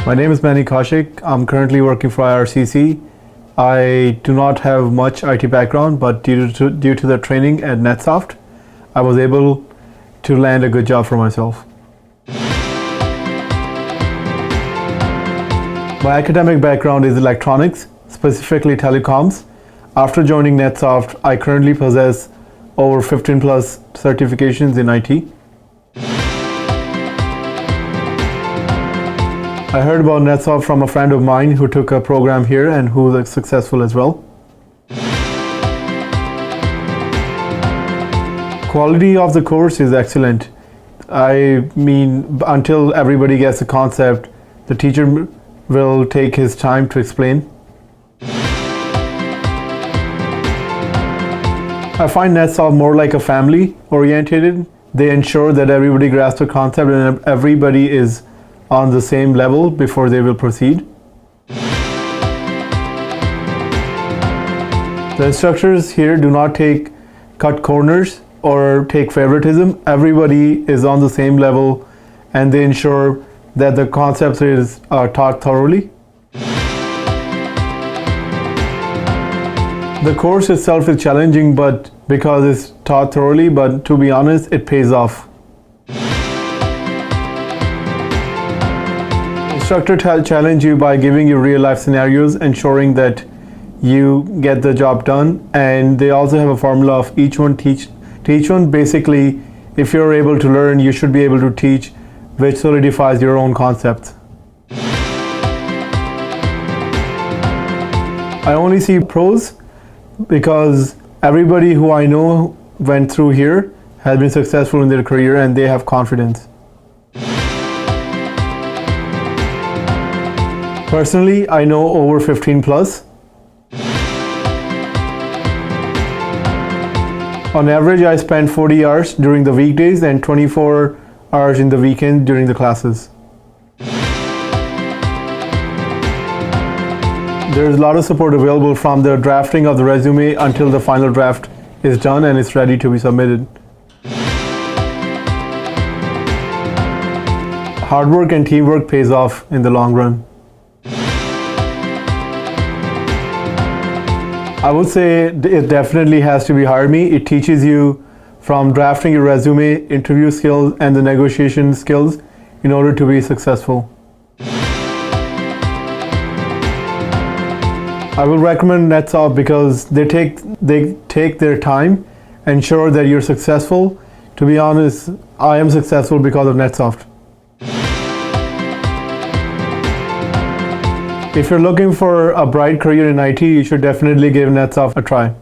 My name is Manny Kaushik. I'm currently working for IRCC. I do not have much IT background, but due to the training at NetSoft, I was able to land a good job for myself. My academic background is electronics, specifically telecoms. After joining NetSoft, I currently possess over 15 plus certifications in IT. I heard about NetSoft from a friend of mine who took a program here and who was successful as well. Quality of the course is excellent. I mean, until everybody gets the concept, the teacher will take his time to explain. I find NetSoft more like a family oriented. They ensure that everybody grasps the concept and everybody is on the same level before they will proceed. The instructors here do not cut corners or take favoritism. Everybody is on the same level and they ensure that the concepts is taught thoroughly. The course itself is challenging, but because it's taught thoroughly, but to be honest, it pays off. Instructor challenge you by giving you real life scenarios, ensuring that you get the job done, and they also have a formula of each one teach to each one. Basically, if you're able to learn, you should be able to teach, which solidifies your own concepts. I only see pros because everybody who I know went through here has been successful in their career and they have confidence. Personally, I know over 15 plus. On average, I spend 40 hours during the weekdays and 24 hours in the weekend during the classes. There's a lot of support available from the drafting of the resume until the final draft is done and it's ready to be submitted. Hard work and teamwork pays off in the long run. I would say it definitely has to be Hire Me. It teaches you from drafting your resume, interview skills, and the negotiation skills in order to be successful. I will recommend NetSoft because they take their time, ensure that you're successful. To be honest, I am successful because of NetSoft. If you're looking for a bright career in IT, you should definitely give NetSoft a try.